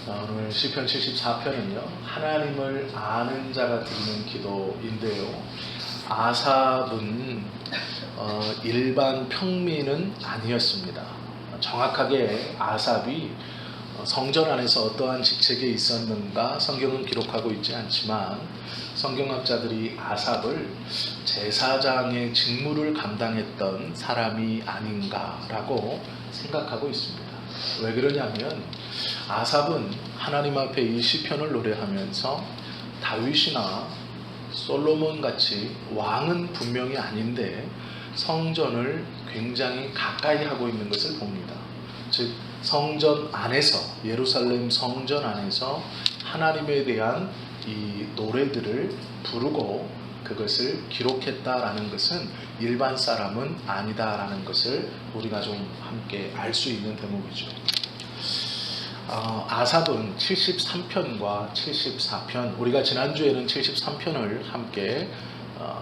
오늘 시편 74편은요 하나님을 아는 자가 드리는 기도인데요. 아삽은 일반 평민은 아니었습니다. 정확하게 아삽이 성전 안에서 어떠한 직책에 있었는가 성경은 기록하고 있지 않지만 성경학자들이 아삽을 제사장의 직무를 감당했던 사람이 아닌가라고 생각하고 있습니다. 왜 그러냐면 아삽은 하나님 앞에 이 시편을 노래하면서 다윗이나 솔로몬 같이 왕은 분명히 아닌데 성전을 굉장히 가까이 하고 있는 것을 봅니다. 즉 성전 안에서, 예루살렘 성전 안에서 하나님에 대한 이 노래들을 부르고 그것을 기록했다라는 것은 일반 사람은 아니다라는 것을 우리가 좀 함께 알 수 있는 대목이죠. 아삽은 73편과 74편, 우리가 지난주에는 73편을 함께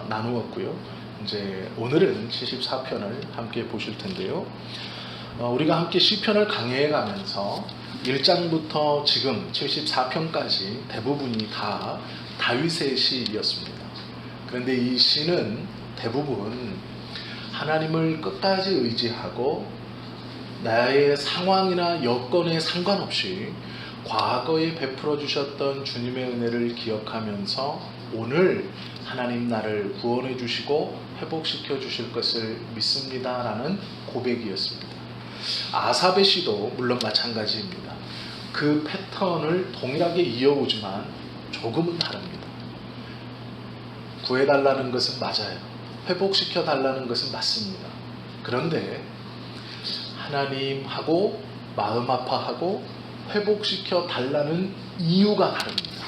나누었고요. 이제 오늘은 74편을 함께 보실 텐데요. 우리가 함께 시편을 강해해 가면서 1장부터 지금 74편까지 대부분이 다 다윗의 시였습니다. 그런데 이 시는 대부분 하나님을 끝까지 의지하고 나의 상황이나 여건에 상관없이 과거에 베풀어 주셨던 주님의 은혜를 기억하면서 오늘 하나님 나를 구원해 주시고 회복시켜 주실 것을 믿습니다라는 고백이었습니다. 아삽의 시도 물론 마찬가지입니다. 그 패턴을 동일하게 이어오지만 조금은 다릅니다. 구해달라는 것은 맞아요. 회복시켜 달라는 것은 맞습니다. 그런데 하나님하고 마음 아파하고 회복시켜 달라는 이유가 다릅니다.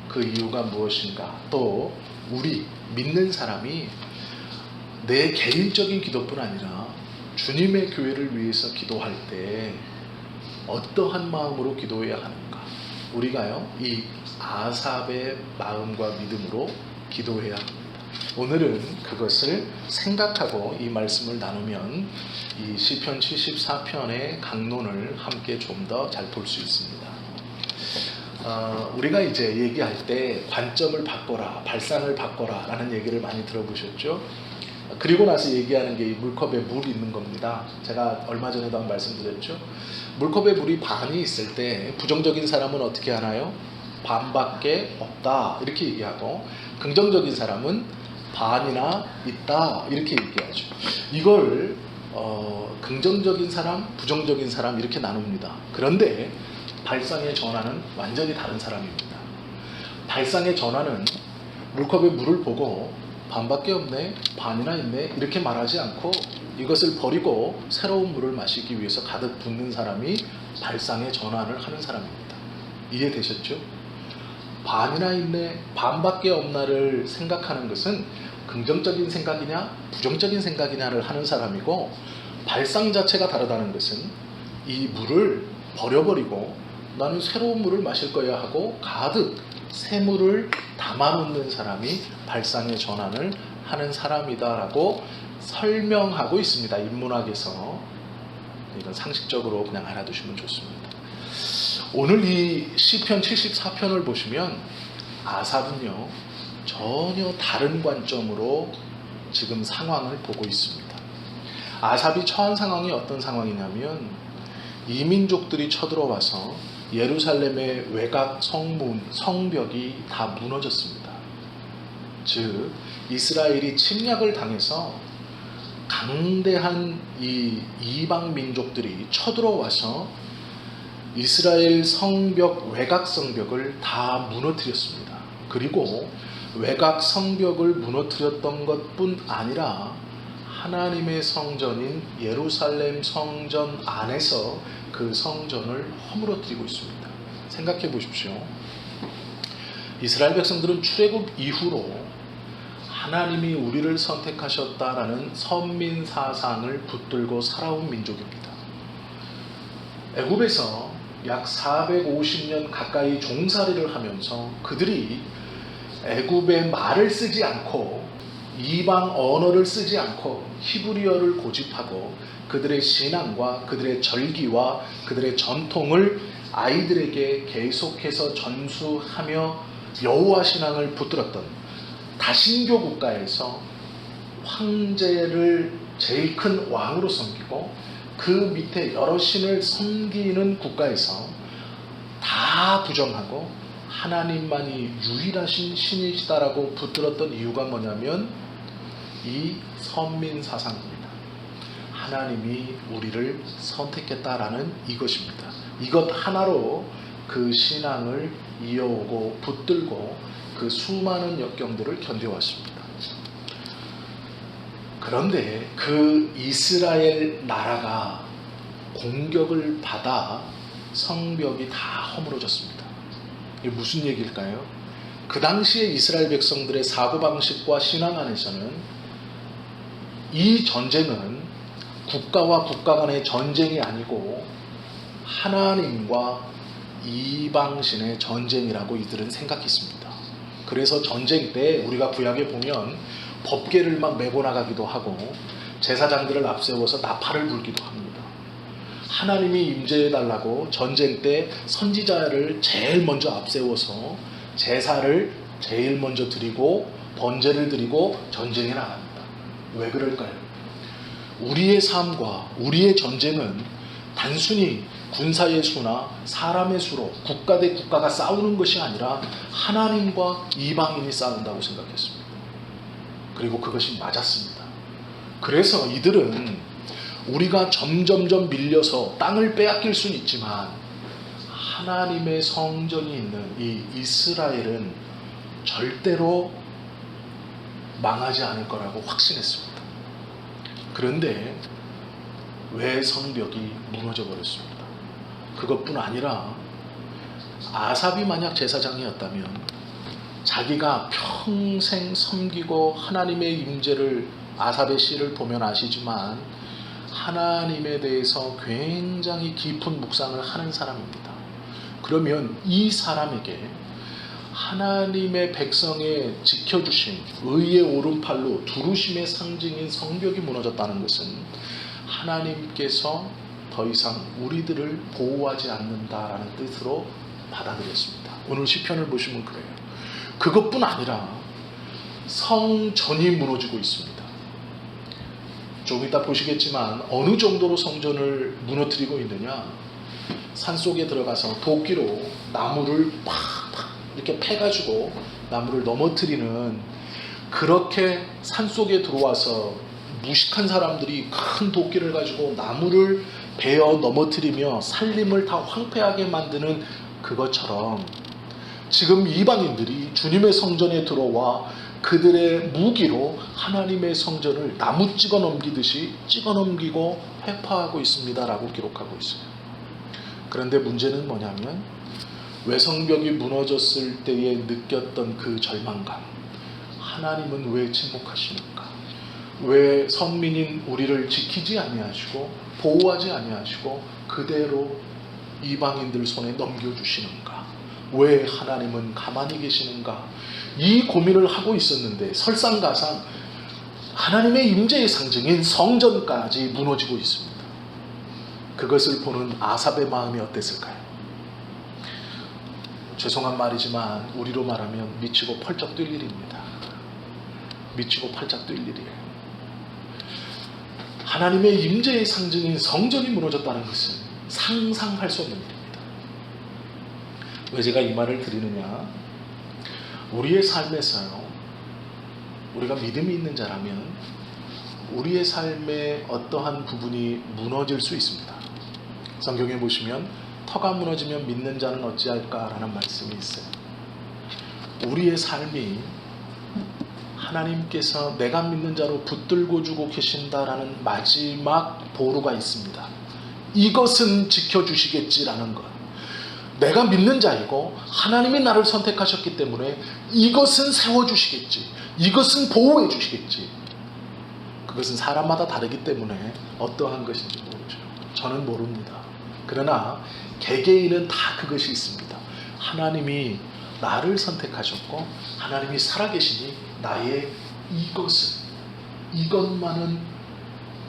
그 이유가 무엇인가? 또 우리 믿는 사람이 내 개인적인 기도뿐 아니라 주님의 교회를 위해서 기도할 때 어떠한 마음으로 기도해야 하는가? 우리가요 이 아삽의 마음과 믿음으로 기도해야 합니다. 오늘은 그것을 생각하고 이 말씀을 나누면 이 시편 74편의 강론을 함께 좀 더 잘 볼 수 있습니다. 우리가 이제 얘기할 때 관점을 바꿔라, 발상을 바꿔라 라는 얘기를 많이 들어보셨죠? 그리고 나서 얘기하는 게 이 물컵에 물 있는 겁니다. 제가 얼마 전에도 한 말씀드렸죠? 물컵에 물이 반이 있을 때 부정적인 사람은 어떻게 하나요? 반밖에 없다 이렇게 얘기하고, 긍정적인 사람은 반이나 있다 이렇게 얘기하죠. 이걸 긍정적인 사람, 부정적인 사람 이렇게 나눕니다. 그런데 발상의 전환은 완전히 다른 사람입니다. 발상의 전환은 물컵에 물을 보고 반밖에 없네, 반이나 있네 이렇게 말하지 않고 이것을 버리고 새로운 물을 마시기 위해서 가득 붓는 사람이 발상의 전환을 하는 사람입니다. 이해되셨죠? 반이나 있네, 반밖에 없나를 생각하는 것은 긍정적인 생각이냐 부정적인 생각이냐를 하는 사람이고, 발상 자체가 다르다는 것은 이 물을 버려버리고 나는 새로운 물을 마실 거야 하고 가득 새 물을 담아놓는 사람이 발상의 전환을 하는 사람이다라고 설명하고 있습니다. 인문학에서. 이건 상식적으로 그냥 알아두시면 좋습니다. 오늘 이 시편 74편을 보시면 아삽은요 전혀 다른 관점으로 지금 상황을 보고 있습니다. 아삽이 처한 상황이 어떤 상황이냐면 이민족들이 쳐들어와서 예루살렘의 외곽 성벽이 다 무너졌습니다. 즉 이스라엘이 침략을 당해서 강대한 이 이방 민족들이 쳐들어와서 이스라엘 성벽, 외곽 성벽을 다 무너뜨렸습니다. 그리고 외곽 성벽을 무너뜨렸던 것뿐 아니라 하나님의 성전인 예루살렘 성전 안에서 그 성전을 허물어뜨리고 있습니다. 생각해 보십시오. 이스라엘 백성들은 출애굽 이후로 하나님이 우리를 선택하셨다라는 선민 사상을 붙들고 살아온 민족입니다. 애굽에서 약 450년 가까이 종살이를 하면서 그들이 애굽의 말을 쓰지 않고 이방 언어를 쓰지 않고 히브리어를 고집하고 그들의 신앙과 그들의 절기와 그들의 전통을 아이들에게 계속해서 전수하며 여호와 신앙을 붙들었던 다신교 국가에서 황제를 제일 큰 왕으로 섬기고 그 밑에 여러 신을 섬기는 국가에서 다 부정하고 하나님만이 유일하신 신이시다라고 붙들었던 이유가 뭐냐면 이 선민사상입니다. 하나님이 우리를 선택했다라는 이것입니다. 이것 하나로 그 신앙을 이어오고 붙들고 그 수많은 역경들을 견뎌왔습니다. 그런데 그 이스라엘 나라가 공격을 받아 성벽이 다 허물어졌습니다. 이게 무슨 얘기일까요? 그 당시에 이스라엘 백성들의 사고방식과 신앙 안에서는 이 전쟁은 국가와 국가 간의 전쟁이 아니고 하나님과 이방신의 전쟁이라고 이들은 생각했습니다. 그래서 전쟁 때 우리가 구약에 보면 법궤를 막 메고 나가기도 하고 제사장들을 앞세워서 나팔을 불기도 합니다. 하나님이 임재해달라고 전쟁 때 선지자를 제일 먼저 앞세워서 제사를 제일 먼저 드리고 번제를 드리고 전쟁에 나갑니다. 왜 그럴까요? 우리의 삶과 우리의 전쟁은 단순히 군사의 수나 사람의 수로 국가 대 국가가 싸우는 것이 아니라 하나님과 이방인이 싸운다고 생각했습니다. 그리고 그것이 맞았습니다. 그래서 이들은 우리가 점점점 밀려서 땅을 빼앗길 수는 있지만 하나님의 성전이 있는 이 이스라엘은 절대로 망하지 않을 거라고 확신했습니다. 그런데 왜 성벽이 무너져 버렸습니다. 그것뿐 아니라 아삽이 만약 제사장이었다면 자기가 평생 섬기고 하나님의 임재를 아삽의 시를 보면 아시지만 하나님에 대해서 굉장히 깊은 묵상을 하는 사람입니다. 그러면 이 사람에게 하나님의 백성의 지켜주심, 의의 오른팔로 두루심의 상징인 성벽이 무너졌다는 것은 하나님께서 더 이상 우리들을 보호하지 않는다라는 뜻으로 받아들였습니다. 오늘 시편을 보시면 그래요. 그것뿐 아니라 성전이 무너지고 있습니다. 좀 이따 보시겠지만 어느 정도로 성전을 무너뜨리고 있느냐, 산속에 들어가서 도끼로 나무를 팍팍 이렇게 패가지고 나무를 넘어뜨리는, 그렇게 산속에 들어와서 무식한 사람들이 큰 도끼를 가지고 나무를 베어 넘어뜨리며 살림을 다 황폐하게 만드는 그것처럼 지금 이방인들이 주님의 성전에 들어와 그들의 무기로 하나님의 성전을 나무 찍어 넘기듯이 찍어 넘기고 회파하고 있습니다라고 기록하고 있어요. 그런데 문제는 뭐냐면 외성벽이 무너졌을 때에 느꼈던 그 절망감, 하나님은 왜 침묵하시는가? 왜 선민인 우리를 지키지 아니하시고 보호하지 아니하시고 그대로 이방인들 손에 넘겨주시는가? 왜 하나님은 가만히 계시는가? 이 고민을 하고 있었는데 설상가상 하나님의 임재의 상징인 성전까지 무너지고 있습니다. 그것을 보는 아삽의 마음이 어땠을까요? 죄송한 말이지만 우리로 말하면 미치고 펄쩍 뛸 일입니다. 미치고 펄쩍 뛸 일이에요. 하나님의 임재의 상징인 성전이 무너졌다는 것은 상상할 수 없는 일입니다. 왜 제가 이 말을 드리느냐? 우리의 삶에서요, 우리가 믿음이 있는 자라면 우리의 삶의 어떠한 부분이 무너질 수 있습니다. 성경에 보시면 터가 무너지면 믿는 자는 어찌할까라는 말씀이 있어요. 우리의 삶이 하나님께서 내가 믿는 자로 붙들고 주고 계신다라는 마지막 보루가 있습니다. 이것은 지켜주시겠지라는 것. 내가 믿는 자이고 하나님이 나를 선택하셨기 때문에 이것은 세워주시겠지, 이것은 보호해 주시겠지. 그것은 사람마다 다르기 때문에 어떠한 것인지 모르죠. 저는 모릅니다. 그러나 개개인은 다 그것이 있습니다. 하나님이 나를 선택하셨고 하나님이 살아계시니 나의 이것만은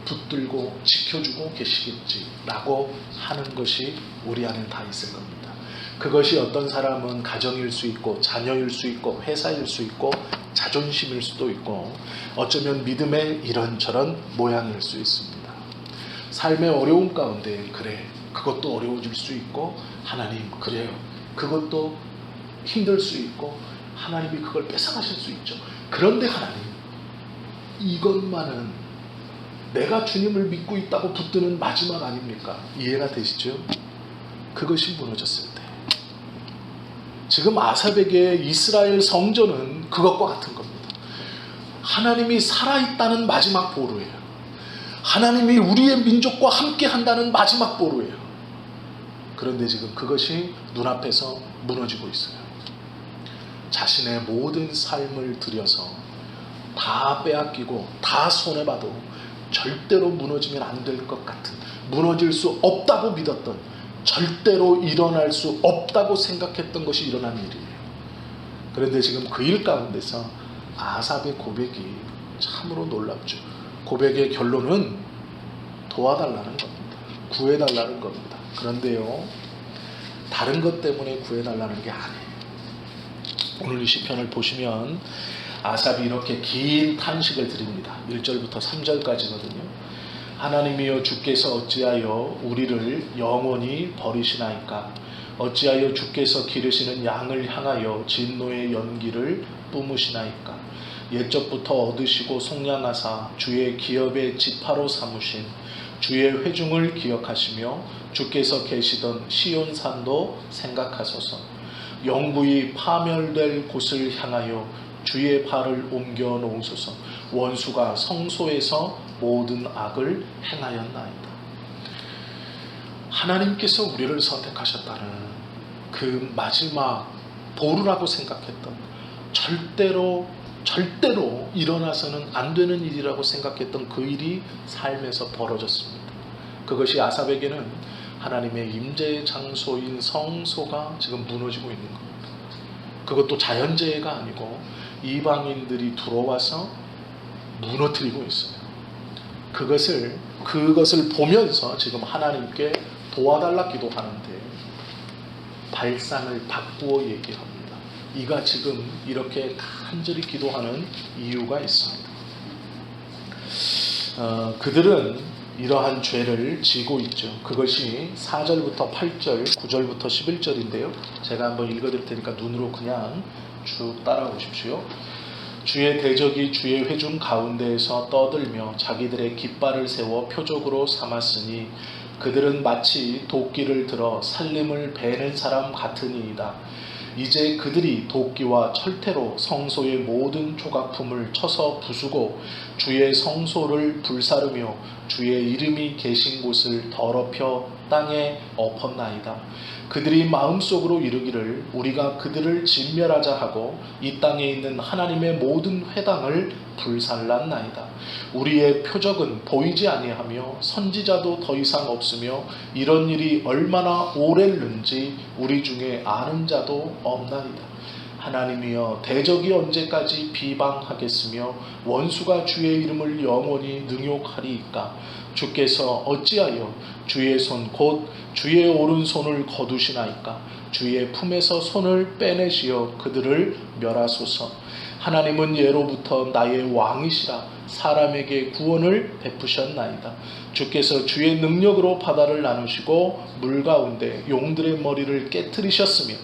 붙들고 지켜주고 계시겠지라고 하는 것이 우리 안에 다 있을 겁니다. 그것이 어떤 사람은 가정일 수 있고 자녀일 수 있고 회사일 수 있고 자존심일 수도 있고 어쩌면 믿음의 이런저런 모양일 수 있습니다. 삶의 어려움 가운데 그래 그것도 어려워질 수 있고 하나님 그래요 그것도 힘들 수 있고 하나님이 그걸 뺏어가실 수 있죠. 그런데 하나님 이것만은 내가 주님을 믿고 있다고 붙드는 마지막 아닙니까? 이해가 되시죠? 그것이 무너졌을 때 지금 아삽에게 이스라엘 성전은 그것과 같은 겁니다. 하나님이 살아있다는 마지막 보루예요. 하나님이 우리의 민족과 함께 한다는 마지막 보루예요. 그런데 지금 그것이 눈앞에서 무너지고 있어요. 자신의 모든 삶을 들여서 다 빼앗기고 다 손해봐도 절대로 무너지면 안 될 것 같은 무너질 수 없다고 믿었던 절대로 일어날 수 없다고 생각했던 것이 일어난 일이에요. 그런데 지금 그 일 가운데서 아삽의 고백이 참으로 놀랍죠. 고백의 결론은 도와달라는 겁니다. 구해달라는 겁니다. 그런데요 다른 것 때문에 구해달라는 게 아니에요. 오늘 이 시편을 보시면 아삽이 이렇게 긴 탄식을 드립니다. 1절부터 3절까지거든요. 하나님이여 주께서 어찌하여 우리를 영원히 버리시나이까? 어찌하여 주께서 기르시는 양을 향하여 진노의 연기를 뿜으시나이까? 옛적부터 얻으시고 속량하사 주의 기업의 지파로 삼으신 주의 회중을 기억하시며 주께서 계시던 시온산도 생각하소서. 영구히 파멸될 곳을 향하여 주의 발을 옮겨 놓으소서. 원수가 성소에서 모든 악을 행하였나이다. 하나님께서 우리를 선택하셨다는 그 마지막 보루라고 생각했던 절대로 일어나서는 안 되는 일이라고 생각했던 그 일이 삶에서 벌어졌습니다. 그것이 아삽에게는 하나님의 임재의 장소인 성소가 지금 무너지고 있는 겁니다. 그것도 자연재해가 아니고 이방인들이 들어와서 무너뜨리고 있어요. 그것을 보면서 지금 하나님께 도와달라 기도하는데 발상을 바꾸어 얘기합니다. 이가 지금 이렇게 간절히 기도하는 이유가 있습니다. 그들은 이러한 죄를 지고 있죠. 그것이 4절부터 8절, 9절부터 11절인데요. 제가 한번 읽어드릴 테니까 눈으로 그냥 쭉 따라오십시오. 주의 대적이 주의 회중 가운데에서 떠들며 자기들의 깃발을 세워 표적으로 삼았으니 그들은 마치 도끼를 들어 살림을 베는 사람 같으니이다. 이제 그들이 도끼와 철퇴로 성소의 모든 조각품을 쳐서 부수고 주의 성소를 불사르며 주의 이름이 계신 곳을 더럽혀 땅에 엎었나이다. 그들이 마음속으로 이르기를 우리가 그들을 진멸하자 하고 이 땅에 있는 하나님의 모든 회당을 불살랐나이다. 우리의 표적은 보이지 아니하며 선지자도 더 이상 없으며 이런 일이 얼마나 오래는지 우리 중에 아는 자도 없나이다. 하나님이여 대적이 언제까지 비방하겠으며 원수가 주의 이름을 영원히 능욕하리이까? 주께서 어찌하여 주의 손 곧 주의 오른손을 거두시나이까? 주의 품에서 손을 빼내시어 그들을 멸하소서. 하나님은 예로부터 나의 왕이시라 사람에게 구원을 베푸셨나이다. 주께서 주의 능력으로 바다를 나누시고 물 가운데 용들의 머리를 깨트리셨으며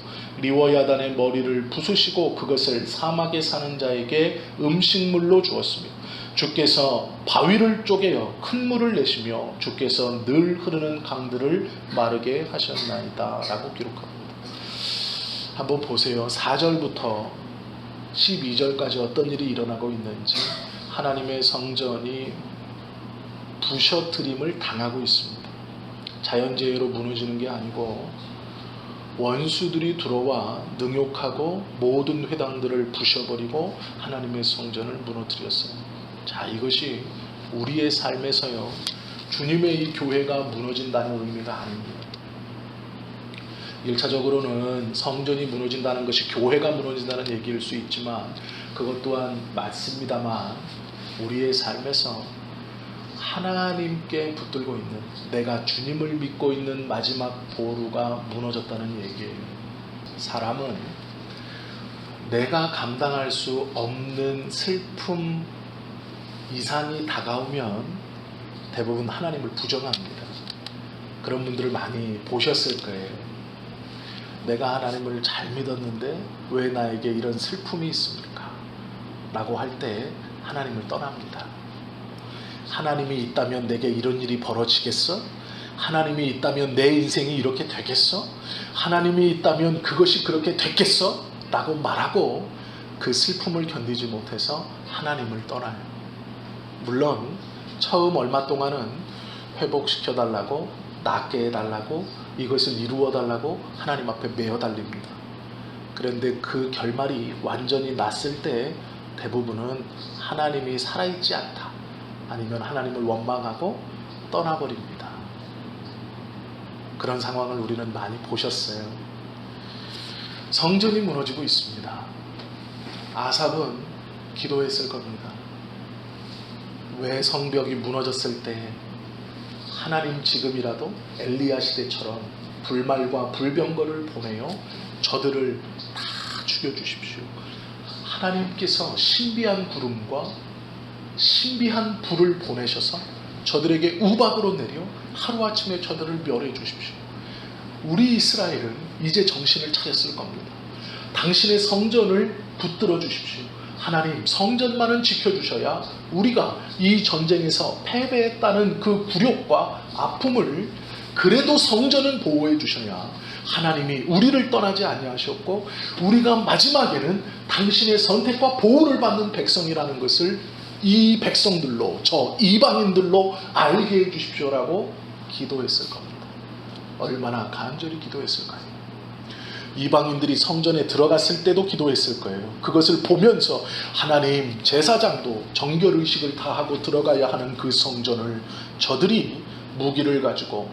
리워야단의 머리를 부수시고 그것을 사막에 사는 자에게 음식물로 주었으며 주께서 바위를 쪼개어 큰 물을 내시며 주께서 늘 흐르는 강들을 마르게 하셨나이다 라고 기록합니다. 한번 보세요. 4절부터 12절까지 어떤 일이 일어나고 있는지. 하나님의 성전이 부셔뜨림을 당하고 있습니다. 자연재해로 무너지는 게 아니고 원수들이 들어와 능욕하고 모든 회당들을 부셔버리고 하나님의 성전을 무너뜨렸어요. 자, 이것이 우리의 삶에서요 주님의 이 교회가 무너진다는 의미가 아닙니다. 1차적으로는 성전이 무너진다는 것이 교회가 무너진다는 얘기일 수 있지만 그것 또한 맞습니다만 우리의 삶에서 하나님께 붙들고 있는, 내가 주님을 믿고 있는 마지막 보루가 무너졌다는 얘기예요. 사람은 내가 감당할 수 없는 슬픔 이상이 다가오면 대부분 하나님을 부정합니다. 그런 분들을 많이 보셨을 거예요. 내가 하나님을 잘 믿었는데 왜 나에게 이런 슬픔이 있습니까? 라고 할 때 하나님을 떠납니다. 하나님이 있다면 내게 이런 일이 벌어지겠어? 하나님이 있다면 내 인생이 이렇게 되겠어? 하나님이 있다면 그것이 그렇게 됐겠어? 라고 말하고 그 슬픔을 견디지 못해서 하나님을 떠나요. 물론 처음 얼마 동안은 회복시켜달라고, 낫게 해달라고, 이것을 이루어달라고 하나님 앞에 메어달립니다. 그런데 그 결말이 완전히 났을 때 대부분은 하나님이 살아있지 않다, 아니면 하나님을 원망하고 떠나버립니다. 그런 상황을 우리는 많이 보셨어요. 성전이 무너지고 있습니다. 아삽은 기도했을 겁니다. 왜 성벽이 무너졌을 때 하나님 지금이라도 엘리야 시대처럼 불말과 불병거를 보내어 저들을 다 죽여주십시오. 하나님께서 신비한 구름과 신비한 불을 보내셔서 저들에게 우박으로 내려 하루아침에 저들을 멸해 주십시오. 우리 이스라엘은 이제 정신을 차렸을 겁니다. 당신의 성전을 붙들어 주십시오. 하나님, 성전만은 지켜주셔야 우리가 이 전쟁에서 패배했다는 그 굴욕과 아픔을, 그래도 성전은 보호해 주셔야 하나님이 우리를 떠나지 아니하셨고 우리가 마지막에는 당신의 선택과 보호를 받는 백성이라는 것을 이 백성들로, 저 이방인들로 알게 해 주십시오라고 기도했을 겁니다. 얼마나 간절히 기도했을까요? 이방인들이 성전에 들어갔을 때도 기도했을 거예요. 그것을 보면서 하나님, 제사장도 정결의식을 다하고 들어가야 하는 그 성전을 저들이 무기를 가지고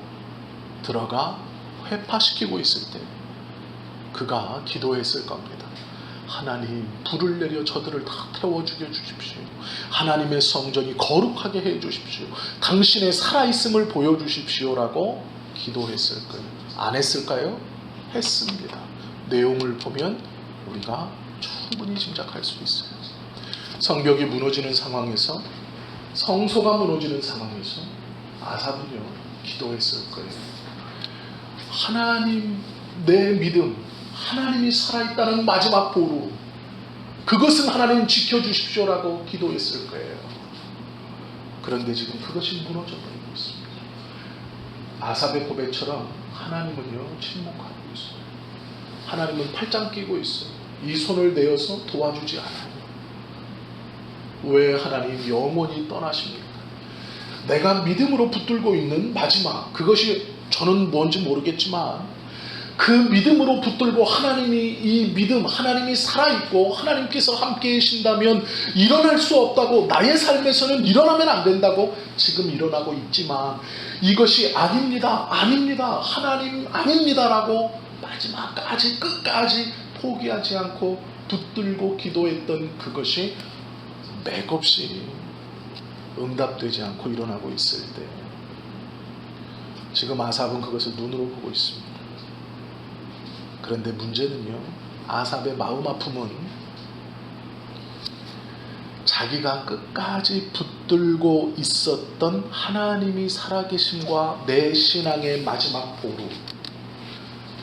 들어가 회파시키고 있을 때 그가 기도했을 겁니다. 하나님, 불을 내려 저들을 다 태워 죽여 주십시오. 하나님의 성전이 거룩하게 해 주십시오. 당신의 살아있음을 보여주십시오라고 기도했을 거예요. 안 했을까요? 했습니다. 내용을 보면 우리가 충분히 짐작할 수 있어요. 성벽이 무너지는 상황에서, 성소가 무너지는 상황에서 아삽은요 기도했을 거예요. 하나님, 내 믿음, 하나님이 살아있다는 마지막 보루, 그것은 하나님 지켜주십시오라고 기도했을 거예요. 그런데 지금 그것이 무너져버리고 있습니다. 아삽의 고백처럼 하나님은요 침묵하고 있어요. 하나님은 팔짱 끼고 있어요. 이 손을 내어서 도와주지 않아요. 왜 하나님 영원히 떠나십니까? 내가 믿음으로 붙들고 있는 마지막, 그것이 저는 뭔지 모르겠지만 그 믿음으로 붙들고 하나님이, 이 믿음, 하나님이 살아있고 하나님께서 함께 계신다면 일어날 수 없다고, 나의 삶에서는 일어나면 안 된다고 지금 일어나고 있지만 이것이 아닙니다, 아닙니다, 하나님 아닙니다라고 마지막까지, 끝까지 포기하지 않고 붙들고 기도했던 그것이 맥없이 응답되지 않고 일어나고 있을 때 지금 아삽은 그것을 눈으로 보고 있습니다. 그런데 문제는요, 아삽의 마음 아픔은 자기가 끝까지 붙들고 있었던 하나님이 살아계심과 내 신앙의 마지막 보루,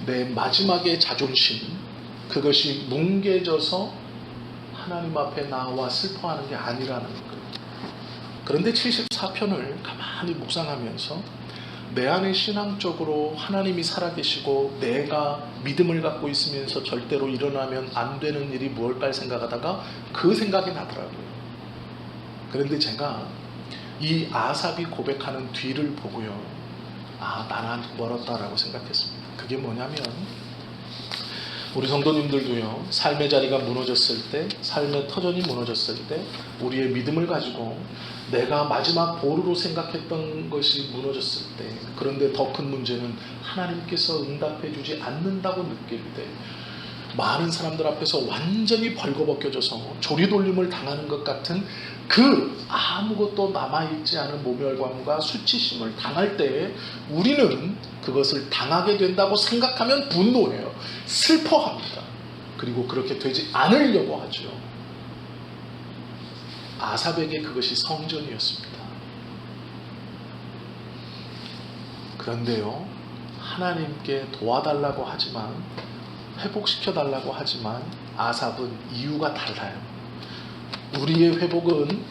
내 마지막의 자존심, 그것이 뭉개져서 하나님 앞에 나와 슬퍼하는 게 아니라는 거예요. 그런데 74편을 가만히 묵상하면서 내 안에 신앙적으로 하나님이 살아계시고 내가 믿음을 갖고 있으면서 절대로 일어나면 안 되는 일이 무엇일까 생각하다가 그 생각이 나더라고요. 그런데 제가 이 아삽이 고백하는 뒤를 보고요, 아, 나는 멀었다라고 생각했습니다. 그게 뭐냐면, 우리 성도님들도요, 삶의 자리가 무너졌을 때, 삶의 터전이 무너졌을 때 우리의 믿음을 가지고 내가 마지막 보루로 생각했던 것이 무너졌을 때, 그런데 더 큰 문제는 하나님께서 응답해 주지 않는다고 느낄 때, 많은 사람들 앞에서 완전히 벌거벗겨져서 조리돌림을 당하는 것 같은 그 아무것도 남아있지 않은 모멸감과 수치심을 당할 때 우리는 그것을 당하게 된다고 생각하면 분노해요. 슬퍼합니다. 그리고 그렇게 되지 않으려고 하죠. 아삽에게 그것이 성전이었습니다. 그런데요, 하나님께 도와달라고 하지만, 회복시켜달라고 하지만 아삽은 이유가 달라요. 우리의 회복은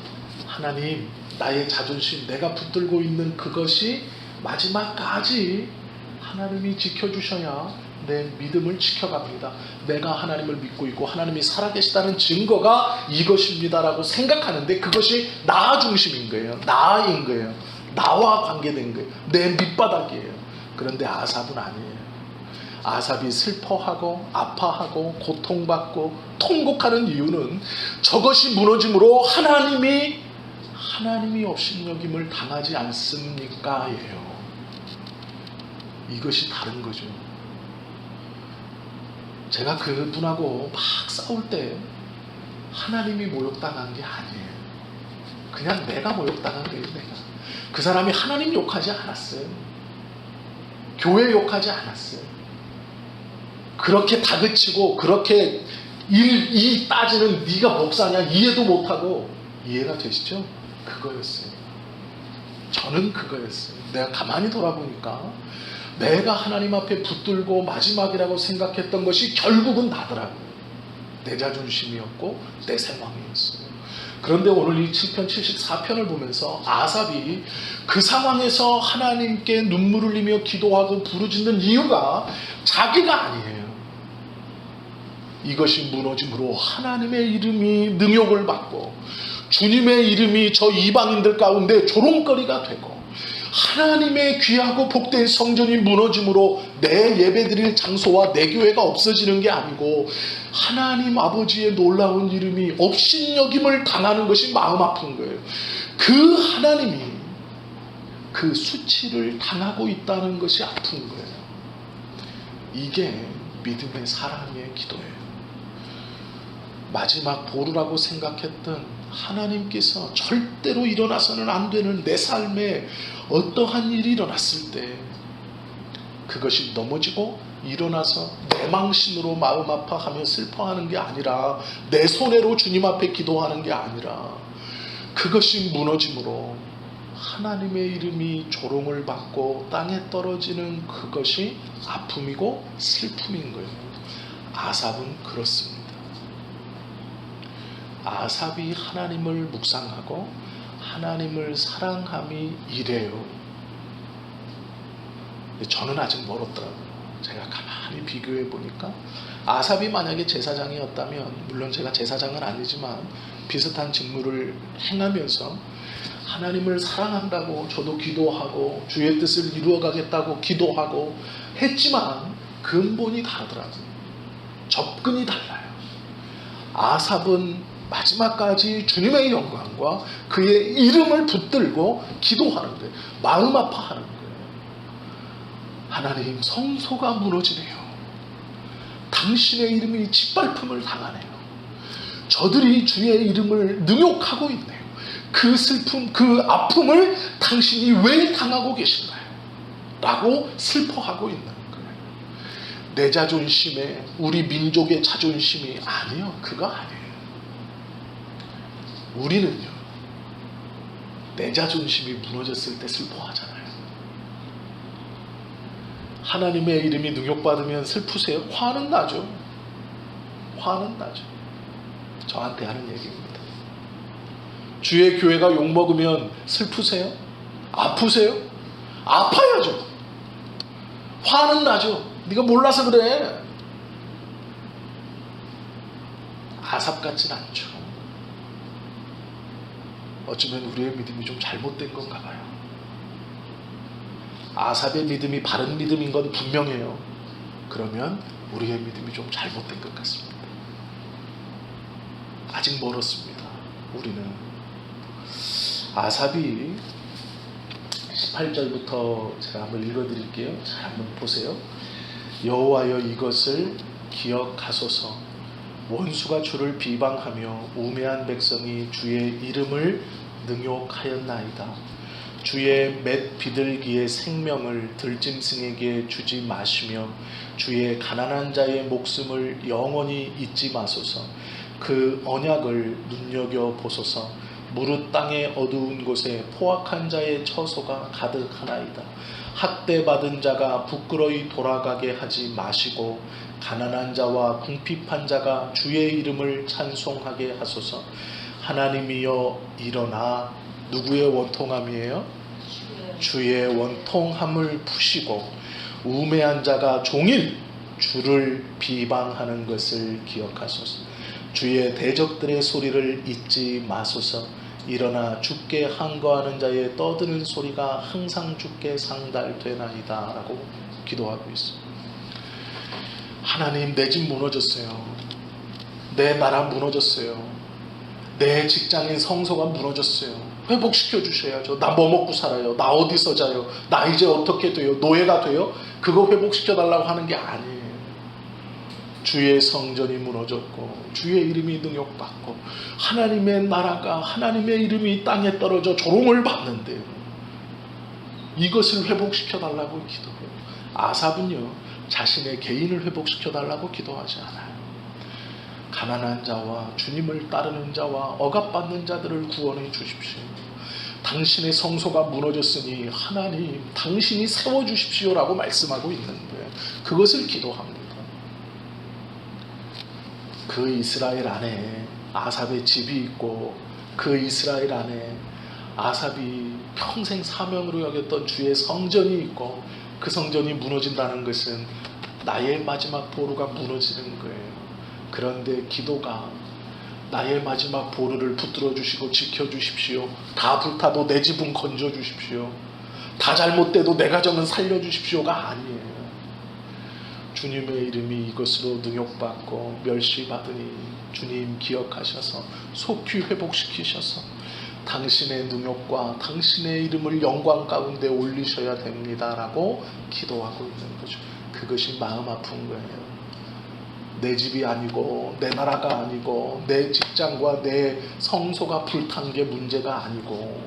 하나님, 나의 자존심, 내가 붙들고 있는 그것이 마지막까지 하나님이 지켜주셔야 내 믿음을 지켜갑니다. 내가 하나님을 믿고 있고 하나님이 살아계시다는 증거가 이것입니다라고 생각하는데, 그것이 나 중심인 거예요. 나인 거예요. 나와 관계된 거예요. 내 밑바닥이에요. 그런데 아삽은 아니에요. 아삽이 슬퍼하고 아파하고 고통받고 통곡하는 이유는 저것이 무너짐으로 하나님이 업신여김을 당하지 않습니까? 예요. 이것이 다른 거죠. 제가 그분하고 막 싸울 때 하나님이 모욕당한 게 아니에요. 그냥 내가 모욕당한 거예요. 내가. 그 사람이 하나님 욕하지 않았어요. 교회 욕하지 않았어요. 그렇게 다그치고 그렇게 이 따지는 네가 목사냐 이해도 못하고, 이해가 되시죠? 그거였어요. 저는 그거였어요. 내가 가만히 돌아보니까 내가 하나님 앞에 붙들고 마지막이라고 생각했던 것이 결국은 나더라고요. 내 자존심이었고 내 상황이었어요. 그런데 오늘 이 7편 74편을 보면서 아삽이 그 상황에서 하나님께 눈물을 흘리며 기도하고 부르짖는 이유가 자기가 아니에요. 이것이 무너짐으로 하나님의 이름이 능욕을 받고 주님의 이름이 저 이방인들 가운데 조롱거리가 되고 하나님의 귀하고 복된 성전이 무너짐으로 내 예배드릴 장소와 내 교회가 없어지는 게 아니고 하나님 아버지의 놀라운 이름이 업신여김을 당하는 것이 마음 아픈 거예요. 그 하나님이 그 수치를 당하고 있다는 것이 아픈 거예요. 이게 믿음의 사랑의 기도예요. 마지막 보루라고 생각했던 하나님께서 절대로 일어나서는 안 되는 내 삶에 어떠한 일이 일어났을 때 그것이 넘어지고 일어나서 내 망신으로 마음 아파하며 슬퍼하는 게 아니라, 내 손해로 주님 앞에 기도하는 게 아니라, 그것이 무너짐으로 하나님의 이름이 조롱을 받고 땅에 떨어지는 그것이 아픔이고 슬픔인 거예요. 아삽은 그렇습니다. 아삽이 하나님을 묵상하고 하나님을 사랑함이 이래요. 저는 아직 멀었더라고요. 제가 가만히 비교해 보니까 아삽이 만약에 제사장이었다면, 물론 제가 제사장은 아니지만 비슷한 직무를 행하면서 하나님을 사랑한다고 저도 기도하고 주의 뜻을 이루어가겠다고 기도하고 했지만 근본이 다르더라고요. 접근이 달라요. 아삽은 마지막까지 주님의 영광과 그의 이름을 붙들고 기도하는 거예요. 마음 아파하는 거예요. 하나님, 성소가 무너지네요. 당신의 이름이 짓밟힘을 당하네요. 저들이 주의 이름을 능욕하고 있네요. 그 슬픔, 그 아픔을 당신이 왜 당하고 계신가요? 라고 슬퍼하고 있는 거예요. 내 자존심에, 우리 민족의 자존심이 아니요, 그거 아니에요. 우리는요, 내 자존심이 무너졌을 때 슬퍼하잖아요. 하나님의 이름이 능욕받으면 슬프세요? 화는 나죠. 화는 나죠. 저한테 하는 얘기입니다. 주의 교회가 욕먹으면 슬프세요? 아프세요? 아파야죠. 화는 나죠. 네가 몰라서 그래. 아삽 같진 않죠. 어쩌면 우리의 믿음이 좀 잘못된 건가 봐요. 아삽의 믿음이 바른 믿음인 건 분명해요. 그러면 우리의 믿음이 좀 잘못된 것 같습니다. 아직 멀었습니다. 우리는 아삽이 18절부터 제가 한번 읽어드릴게요. 잘 한번 보세요. 여호와여, 이것을 기억하소서. 원수가 주를 비방하며 우매한 백성이 주의 이름을 능욕하였나이다. 주의 맷 비둘기의 생명을 들짐승에게 주지 마시며 주의 가난한 자의 목숨을 영원히 잊지 마소서. 그 언약을 눈여겨보소서. 무릇 땅의 어두운 곳에 포악한 자의 처소가 가득하나이다. 학대받은 자가 부끄러이 돌아가게 하지 마시고 가난한 자와 궁핍한 자가 주의 이름을 찬송하게 하소서. 하나님이여 일어나. 누구의 원통함이에요? 주의 원통함을 푸시고 우매한 자가 종일 주를 비방하는 것을 기억하소서. 주의 대적들의 소리를 잊지 마소서. 일어나 주께 항거하는 자의 떠드는 소리가 항상 주께 상달되나이다 라고 기도하고 있습니다. 하나님, 내 집 무너졌어요. 내 나라 무너졌어요. 내 직장인 성소가 무너졌어요. 회복시켜 주셔야죠. 나 뭐 먹고 살아요? 나 어디서 자요? 나 이제 어떻게 돼요? 노예가 돼요? 그거 회복시켜 달라고 하는 게 아니에요. 주의 성전이 무너졌고 주의 이름이 능욕받고 하나님의 나라가, 하나님의 이름이 땅에 떨어져 조롱을 받는데요. 이것을 회복시켜 달라고 기도해요. 아삽은요, 자신의 개인을 회복시켜 달라고 기도하지 않아요. 가난한 자와 주님을 따르는 자와 억압받는 자들을 구원해 주십시오. 당신의 성소가 무너졌으니 하나님 당신이 세워주십시오라고 말씀하고 있는데 그것을 기도합니다. 그 이스라엘 안에 아삽의 집이 있고 그 이스라엘 안에 아삽이 평생 사명으로 여겼던 주의 성전이 있고 그 성전이 무너진다는 것은 나의 마지막 보루가 무너지는 거예요. 그런데 기도가 나의 마지막 보루를 붙들어 주시고 지켜 주십시오. 다 불타도 내 집은 건져 주십시오. 다 잘못돼도 내 가정은 살려 주십시오가 아니에요. 주님의 이름이 이것으로 능욕받고 멸시받으니 주님 기억하셔서 속히 회복시키셔서 당신의 능욕과 당신의 이름을 영광 가운데 올리셔야 됩니다라고 기도하고 있는 거죠. 그것이 마음 아픈 거예요. 내 집이 아니고 내 나라가 아니고 내 직장과 내 성소가 불탄 게 문제가 아니고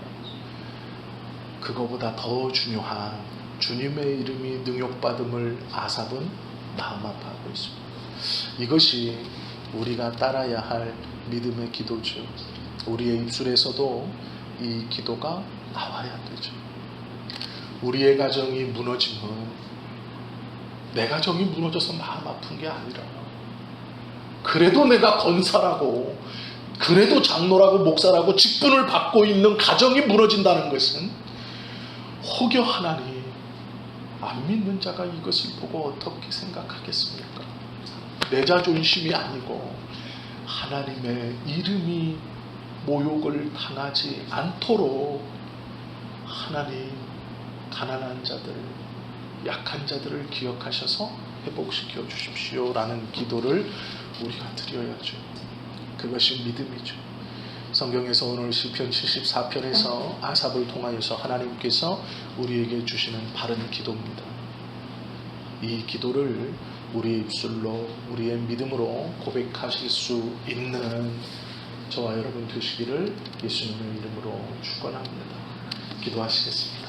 그거보다 더 중요한 주님의 이름이 능욕받음을 아삽은 마음 아파하고 있습니다. 이것이 우리가 따라야 할 믿음의 기도죠. 우리의 입술에서도 이 기도가 나와야 되죠. 우리의 가정이 무너지면 내 가정이 무너져서 마음 아픈 게 아니라 그래도 내가 건사라고 그래도 장로라고 목사라고 직분을 받고 있는 가정이 무너진다는 것은 혹여 하나님 안 믿는 자가 이것을 보고 어떻게 생각하겠습니까? 내 자존심이 아니고 하나님의 이름이 모욕을 당하지 않도록 하나님 가난한 자들, 약한 자들을 기억하셔서 회복시켜 주십시오 라는 기도를 우리가 드려야죠. 그것이 믿음이죠. 성경에서 오늘 시편 74편에서 아삽을 통하여서 하나님께서 우리에게 주시는 바른 기도입니다. 이 기도를 우리의 입술로 우리의 믿음으로 고백하실 수 있는 저와 여러분 되시기를 예수님의 이름으로 축원합니다. 기도하시겠습니다.